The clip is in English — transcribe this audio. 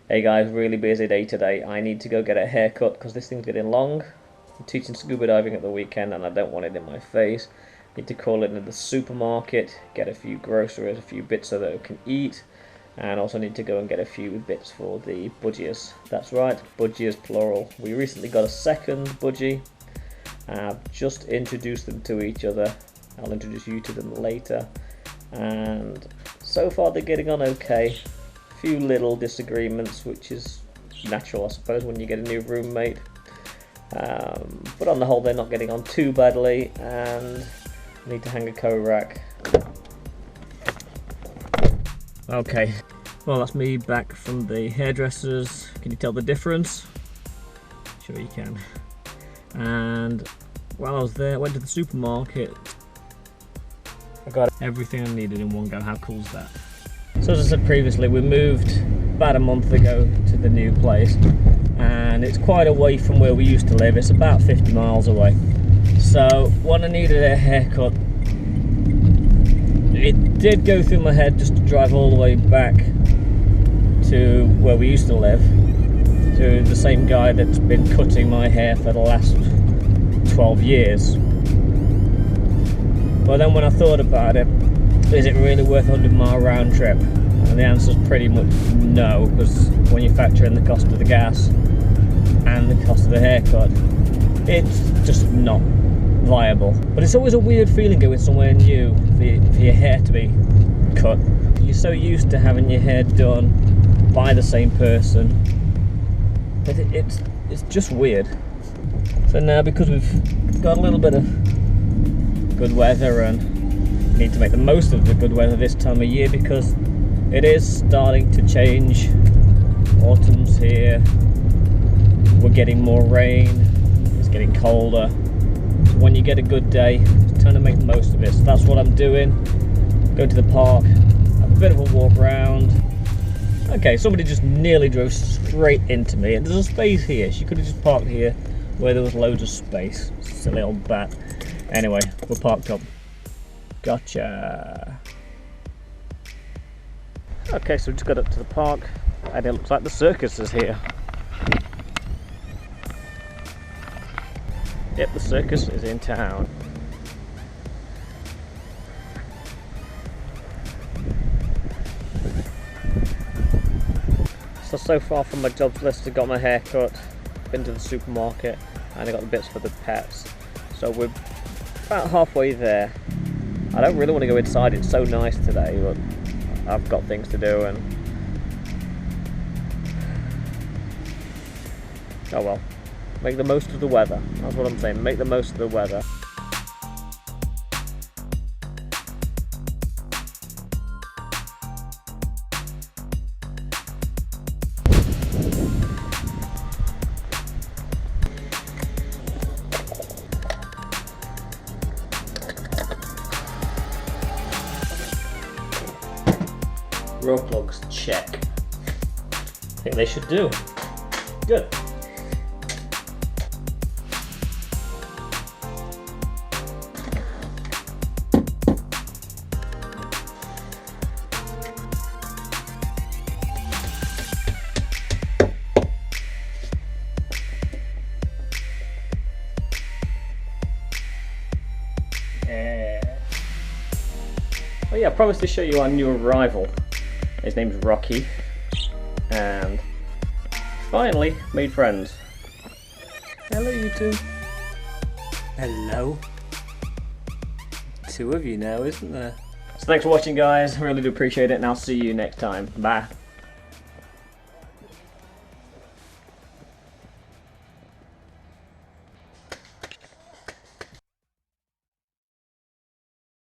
Hey guys, really busy day today. I need to go get a haircut because this thing's getting long. I'm teaching scuba diving at the weekend and I don't want it in my face. Need to call it into the supermarket, get a few groceries, a few bits so that I can eat, and also need to go and get a few bits for the budgies. That's right, budgies plural. We recently got a second budgie. I've just introduced them to each other. I'll introduce you to them later. And so far they're getting on okay. Few little disagreements, which is natural I suppose when you get a new roommate, but on the whole they're not getting on too badly, and I need to hang a coat rack. Okay, well that's me back from the hairdressers. Can you tell the difference? Sure you can. And while I was there I went to the supermarket. I got everything I needed in one go. How cool is that? So as I said previously, we moved about a month ago to the new place, and it's quite away from where we used to live. It's about 50 miles away. So when I needed a haircut, it did go through my head just to drive all the way back to where we used to live, to the same guy that's been cutting my hair for the last 12 years. But then when I thought about it, is it really worth a 100-mile round trip? And the answer is pretty much no, because when you factor in the cost of the gas and the cost of the haircut, it's just not viable. But it's always a weird feeling going somewhere new for your hair to be cut. You're so used to having your hair done by the same person. It's just weird. So now, because we've got a little bit of good weather and need to make the most of the good weather this time of year, because it is starting to change. Autumn's here, we're getting more rain, it's getting colder. So when you get a good day, it's time to make the most of it. So that's what I'm doing. Go to the park, have a bit of a walk around. Okay, somebody just nearly drove straight into me, and there's a space here. She could have just parked here where there was loads of space. Silly old bat. Anyway, we're parked up. Gotcha. Okay, so we just got up to the park and it looks like the circus is here. Yep, the circus is in town. So far from my jobs list, I got my hair cut, been to the supermarket, and I got the bits for the pets. So we're about halfway there. I don't really want to go inside, it's so nice today, but I've got things to do and... oh well. Make the most of the weather. That's what I'm saying, make the most of the weather. Row plugs, check. I think they should do. Good. Oh yeah, I promised to show you our new arrival. His name's Rocky, and finally made friends. Hello you two. Hello. Two of you now, isn't there? So thanks for watching guys, I really do appreciate it, and I'll see you next time. Bye.